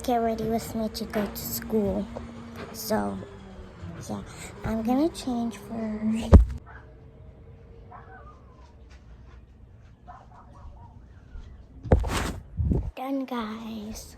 get ready with me to go to school. So, yeah, I'm gonna change first. Done, guys.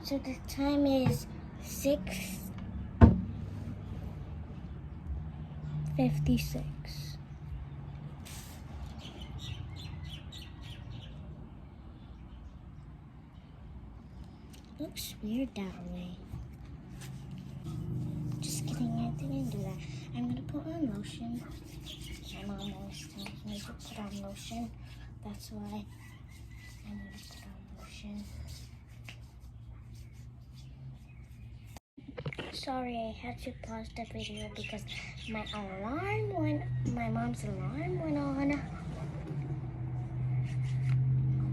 So the time is 6:56. Looks weird that way. Just kidding, I didn't do that. I'm gonna put on lotion. My mom always tells me to put on lotion. That's why I'm gonna put on lotion. Sorry, I had to pause the video because my mom's alarm went on.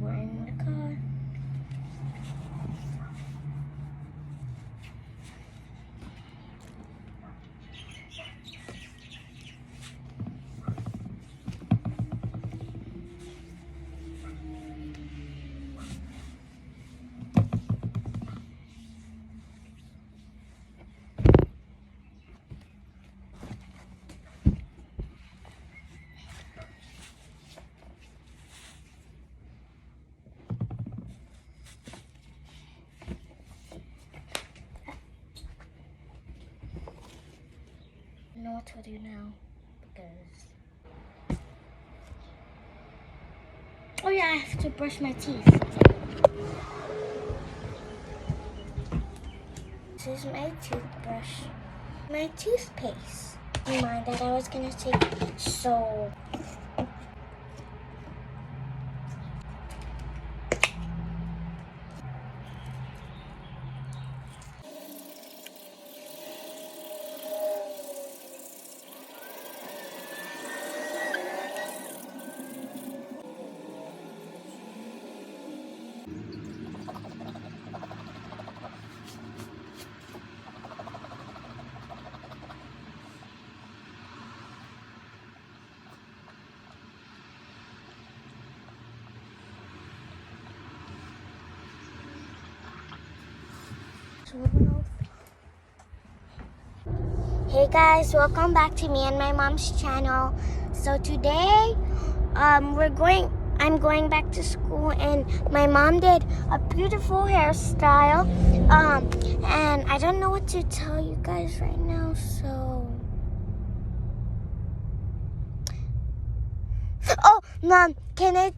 We're in the car. I know what to do now because oh yeah, I have to brush my teeth. This is my toothbrush, my toothpaste. Never mind that I was gonna take so. Hey guys, welcome back to me and my mom's channel. So today, I'm going back to school and my mom did a beautiful hairstyle. And I don't know what to tell you guys right now, so. Oh, Mom, can I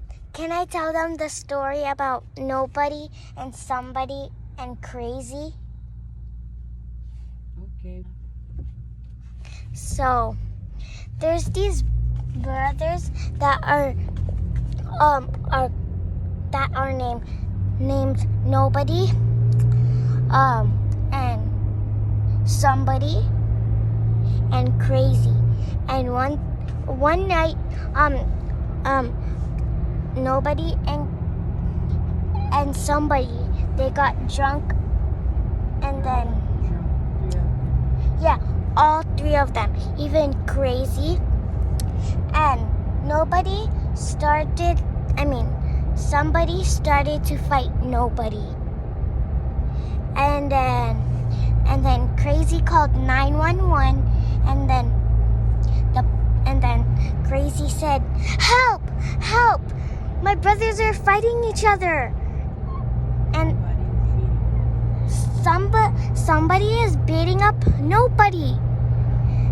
tell them the story about nobody and somebody and crazy? Okay. So, there's these brothers that are named Nobody, and Somebody, and Crazy. And one night, Nobody and Somebody, they got drunk, and then yeah. All three of them, even Crazy, and Somebody started to fight Nobody, and then Crazy called 911, and then Crazy said, "Help! Help! My brothers are fighting each other, and somebody is beating up Nobody."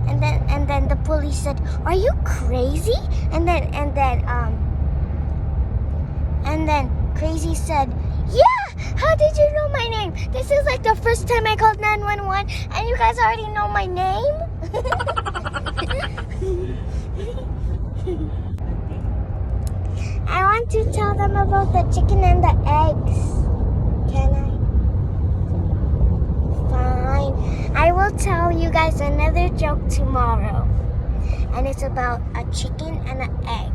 And then the police said, "Are you crazy?" And then Crazy said, "Yeah, How did you know my name? This is like the first time I called 911 and you guys already know my name? I want to tell them about the chicken and the eggs. Can I? Fine. I will tell you guys another joke tomorrow. And it's about a chicken and an egg.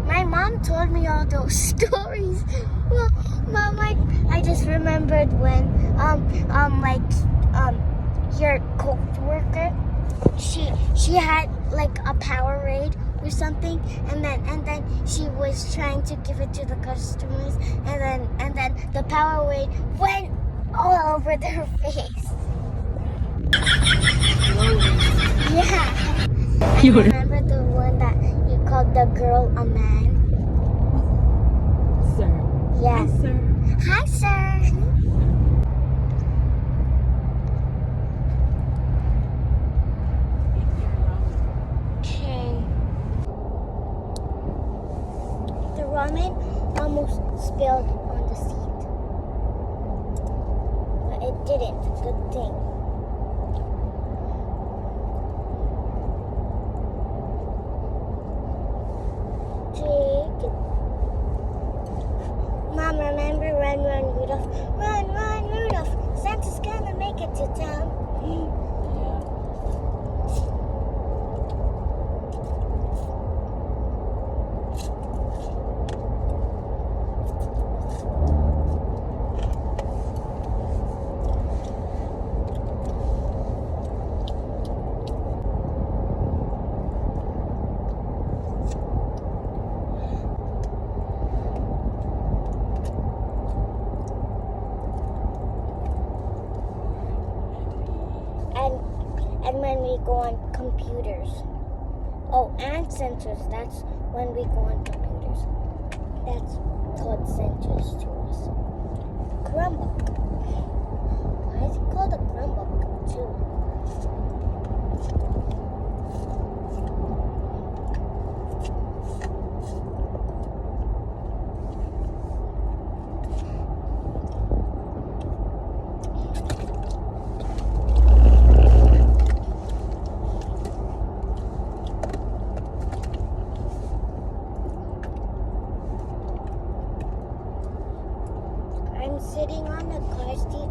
My mom told me all those stories. Well, Mom, like, I just remembered when, your co-worker, she had like a Powerade or something, and then she was trying to give it to the customers, and then the Powerade went all over their face. Yeah. I remember the one that you called the girl a man. Sir. Yes. Hi, sir. Hi, sir. Okay. The ramen almost spilled on the seat. But it didn't. Good thing. Mom, remember Run, Run, Rudolph? Run, Run, Rudolph! Santa's gonna make it to town. And when we go on computers. Oh, and sensors. That's when we go on computers. That's called sensors to us. Grwm. Why is it called a Grwm too? I'm sitting on the car seat,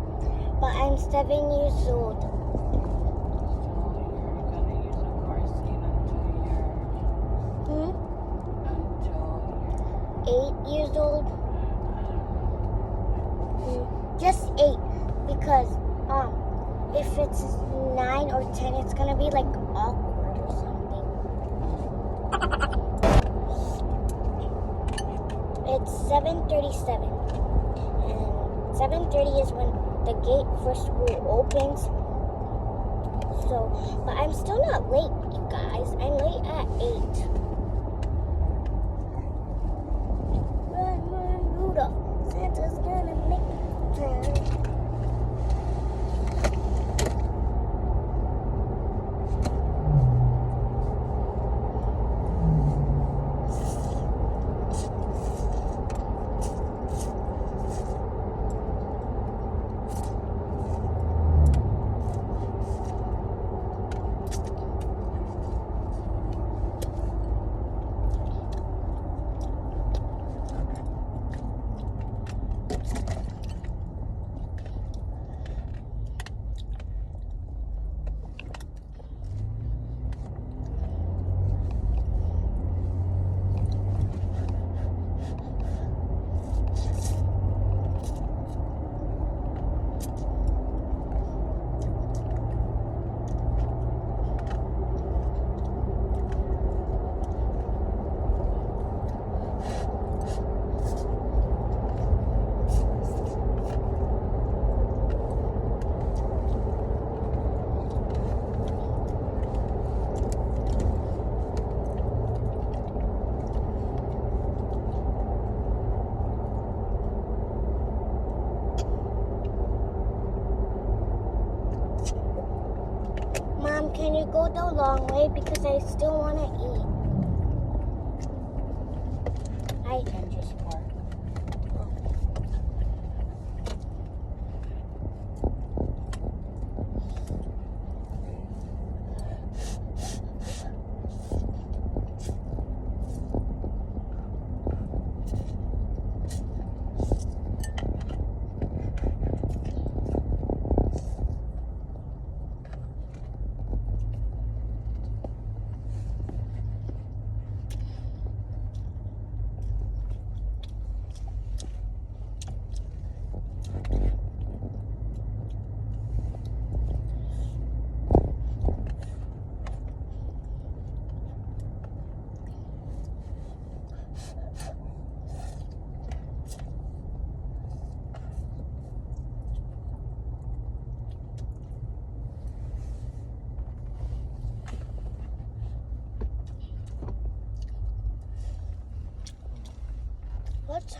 but I'm 7 years old. So you're gonna use a car seat until you're 8 years old. Just 8, because if it's 9 or 10, it's gonna be like awkward or something. It's 7:37. 7:30 is when the gate for school opens. So, but I'm still not late, you guys. I'm late at 8. Run, run, Rudolph. Santa's gonna make it turn. Mom, can you go the long way because I still want to eat?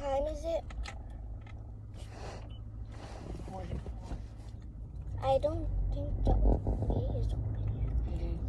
time is it? 44. I don't think the A is open yet. It is.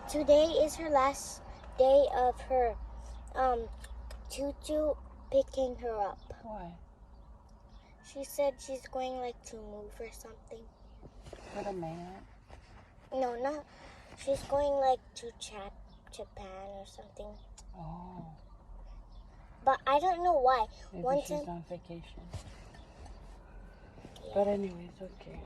Today is her last day of her tutu picking her up. Why? She said she's going like to move or something. With a man? No, not. She's going like to Japan or something. Oh. But I don't know why. Maybe she's on vacation. Yeah. But anyways, okay.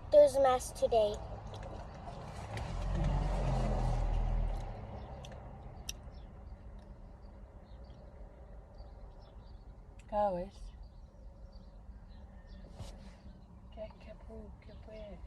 There's a mass today. Gawes. ¿Qué puede?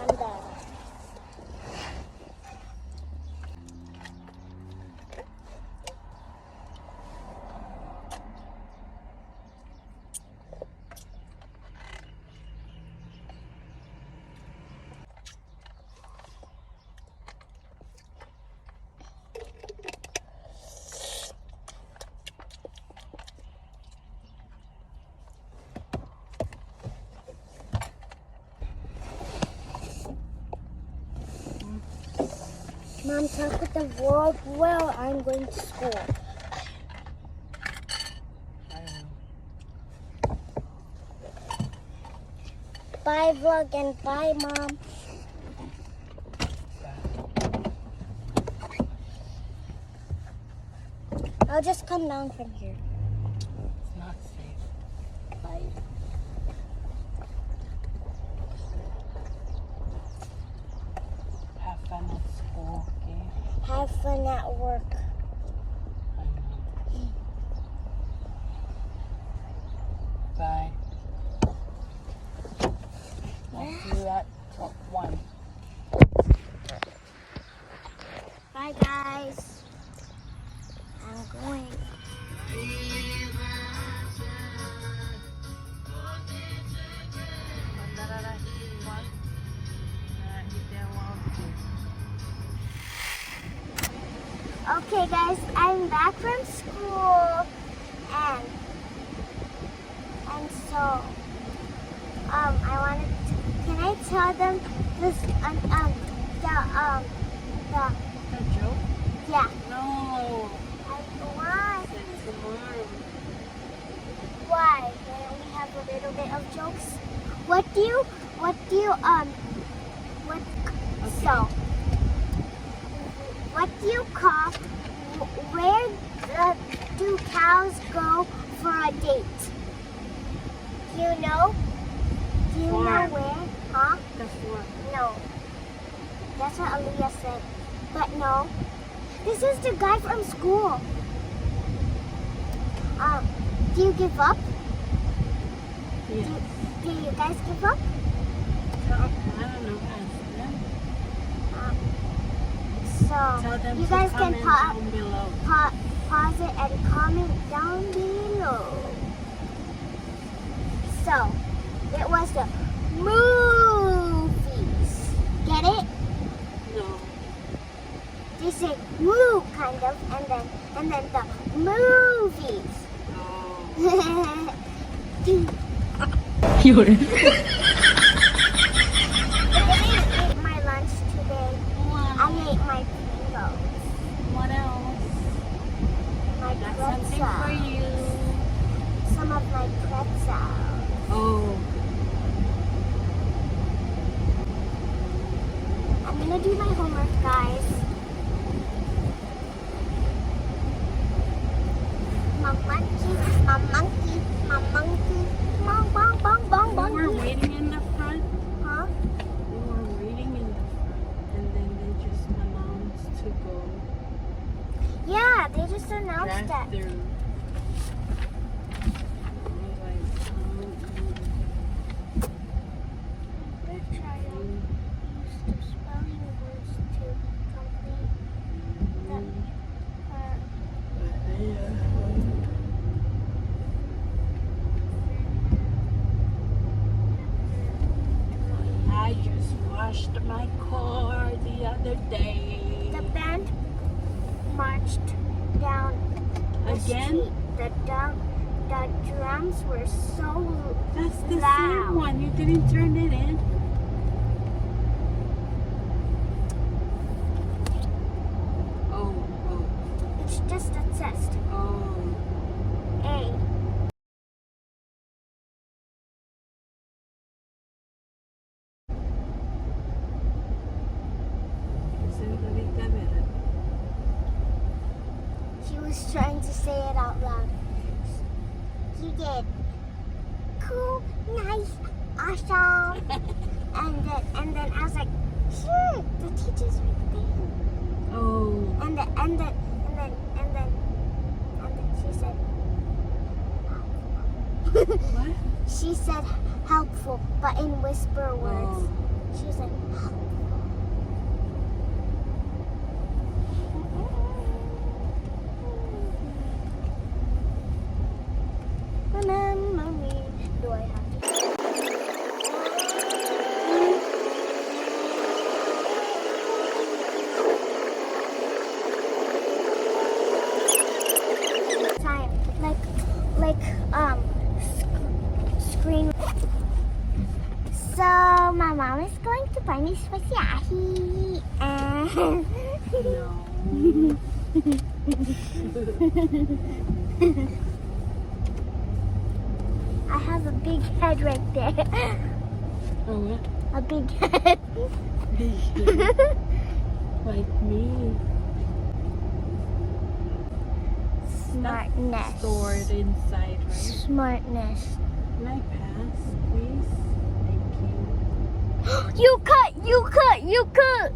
I'm done. Mom, talk with the world well. I'm going to school. Bye, vlog, and bye, Mom. I'll just come down from here. It's not safe. Bye. Have fun at school, okay? Have fun at work. I know. Bye. I'll see you at 1. Bye, guys. I'm going. Okay, guys, I'm back from school, and so I wanted to. Can I tell them this? A joke? Yeah. No. Why? It's tomorrow. Why? Can't we have a little bit of jokes? What do you call, where do cows go for a date? Do you know? Do you know where? Huh? That's what. No. That's what Aaliyah said. But no. This is the guy from school. Do you give up? Yes. Do you guys give up? I don't know. Ask them. Tell So them you to guys can comment down below. pause it and comment down below. So it was the movies. Get it? No. They say woo kind of, and then the movies. Oh. 有人 I ate my lunch today. I Wow. ate my Pringles, What else? my Got something for pretzel, you. some of my pretzels. Oh. I'm gonna do my homework, guys. My monkey, my monkey, my monkey, bong bong bong bong We were bong. waiting in the front. Huh? We were waiting in the front. And then they just announced to go Yeah, they just announced that. drive through. I was like, Let's try to use the spelling words to complete the I just washed my car the other day. The band marched down the Again? street. The drums were so That's the loud. same one. You didn't turn it in. Oh. It's just a test. Oh. A. She was trying to say it out loud. You did. Cool, nice, awesome. and then I was like, sure, the teacher's right there. Oh. And then she said, What? she said helpful, but in whisper words. Oh. She was like, remember me. Do I have to? Time, screen. So my mom is going to buy me spaghetti and No. I have a big head right there. Oh, what? A big head. Like me. Smartness. Stored inside, right? Smartness. Can I pass, please? Thank you. You cut.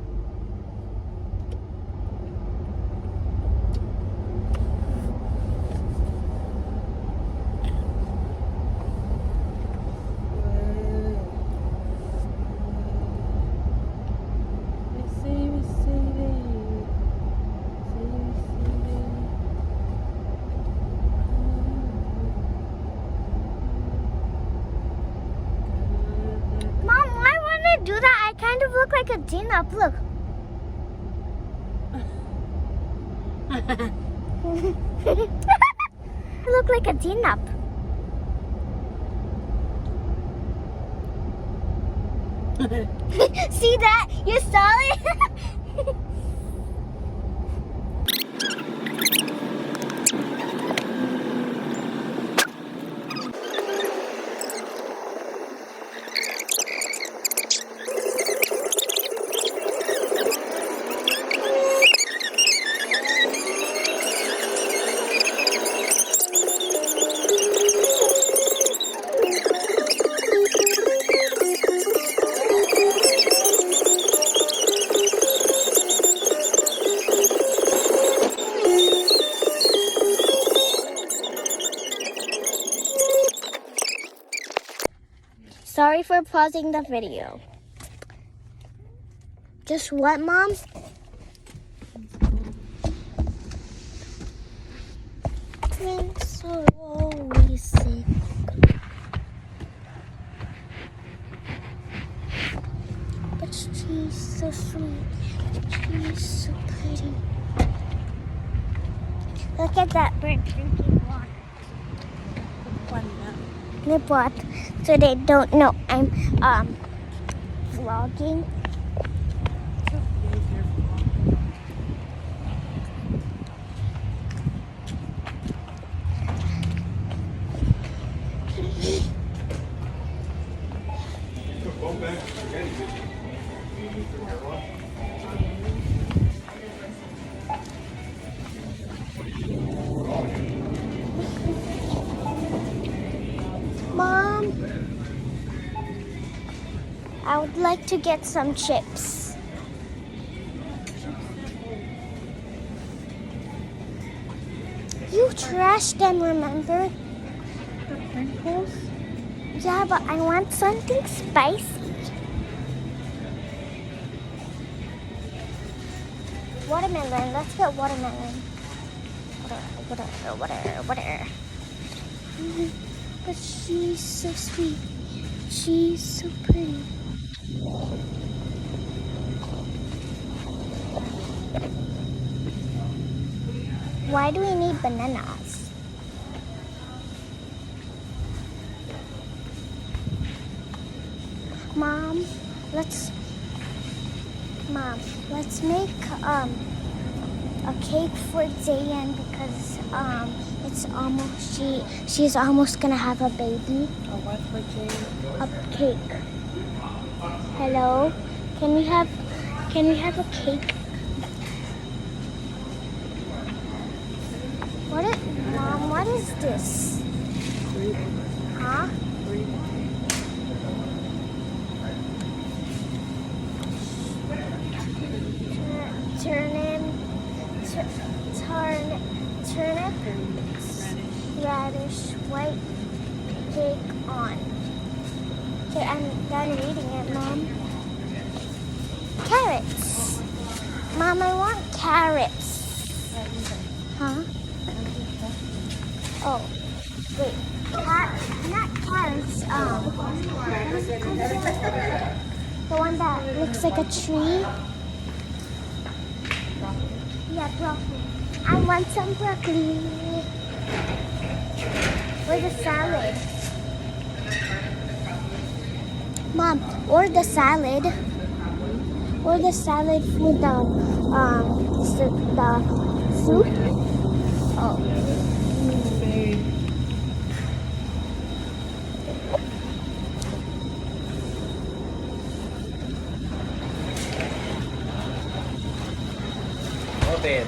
Mom, why would I do that? I kind of look like a Gina. Look. I look like a Gina. See that? You saw it? we're pausing the video. Just what, Mom? Drinks are always sick. But she's so sweet. She's so pretty. Look at that bird drinking water. Nip what? So they don't know I'm vlogging. Mom, I would like to get some chips. You trashed them, remember? The Pringles? Yeah, but I want something spicy. Watermelon, let's get watermelon. Water. But she's so sweet. She's so pretty. Why do we need bananas? Mom, let's make a cake for Zayn because it's almost she's almost gonna have a baby. A what for Jane? A cake. Hello, can we have a cake? Mom, what is this? Huh? Turnip, radish, white cake on. Okay, I'm done reading it, Mom. Carrots. Mom, I want carrots. Huh? Oh, wait. Not carrots. The one that looks like a tree. Yeah, broccoli. I want some broccoli. Or the salad. Mom, or the salad. Or the salad with the soup. Oh. Babe.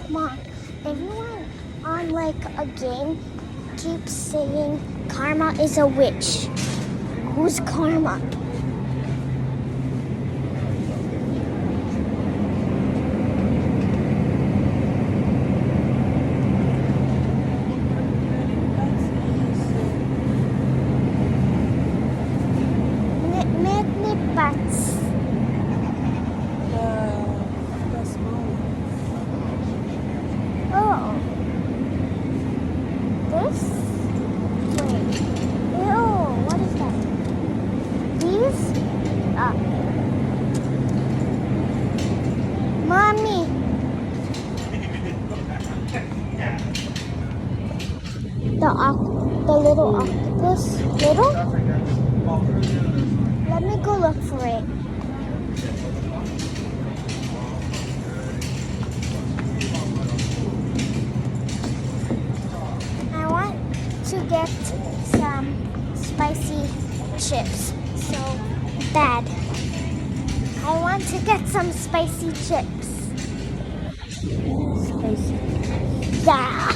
Mom, everyone on like a game keeps saying Karma is a witch. Who's Karma? Bats. The small one. Oh. This? Wait. Ew, what is that? These? Mommy. The little octopus. Little? Let me go look for it. I want to get some spicy chips so bad. I want to get some spicy chips. Spicy. Yeah.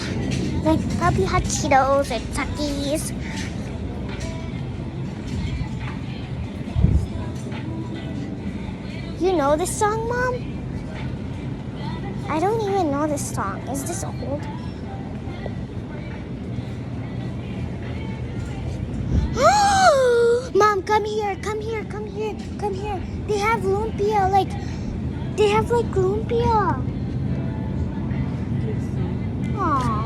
Like probably hot Cheetos and Takis. You know this song, Mom? I don't even know this song. Is this old? Mom, come here, come here, come here, come here. They have lumpia, they have lumpia. Aww.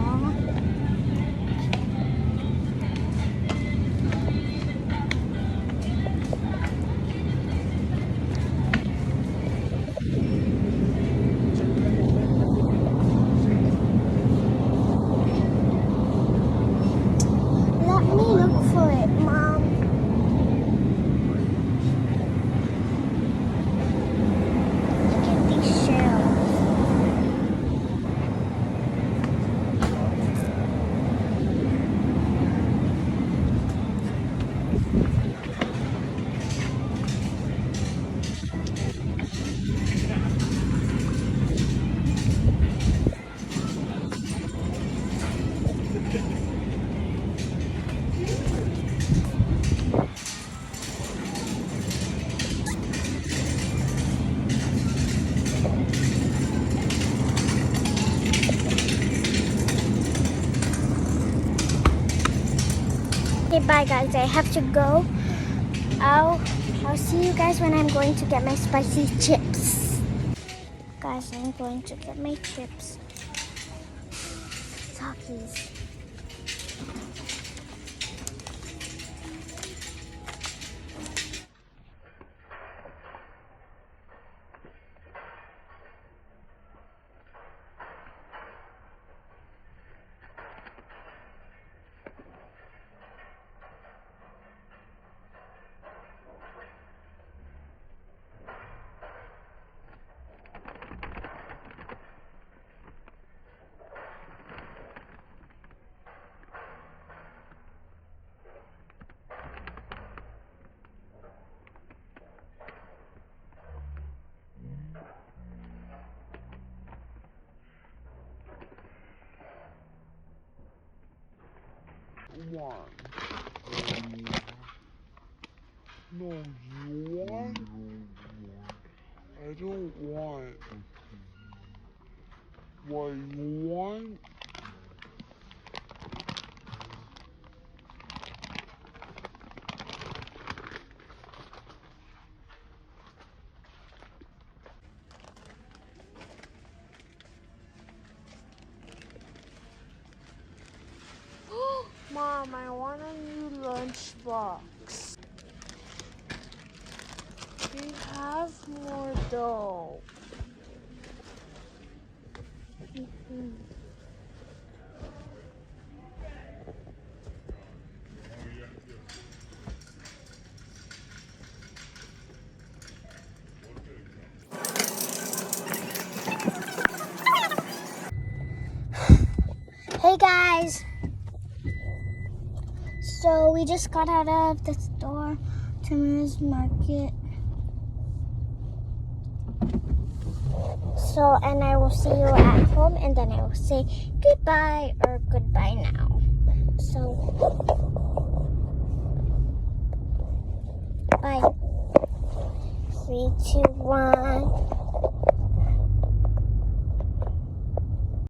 Let me look for it, Mom. Look at these shells. Okay, bye guys. I have to go. I'll see you guys when I'm going to get my spicy chips. Guys, I'm going to get my chips. Takis. One. No, you want? I don't want. What you want? Mom, I want a new lunchbox. We have more dough. Hey guys. So we just got out of the store, Tamara's Market. So, and I will see you at home, and then I will say goodbye or good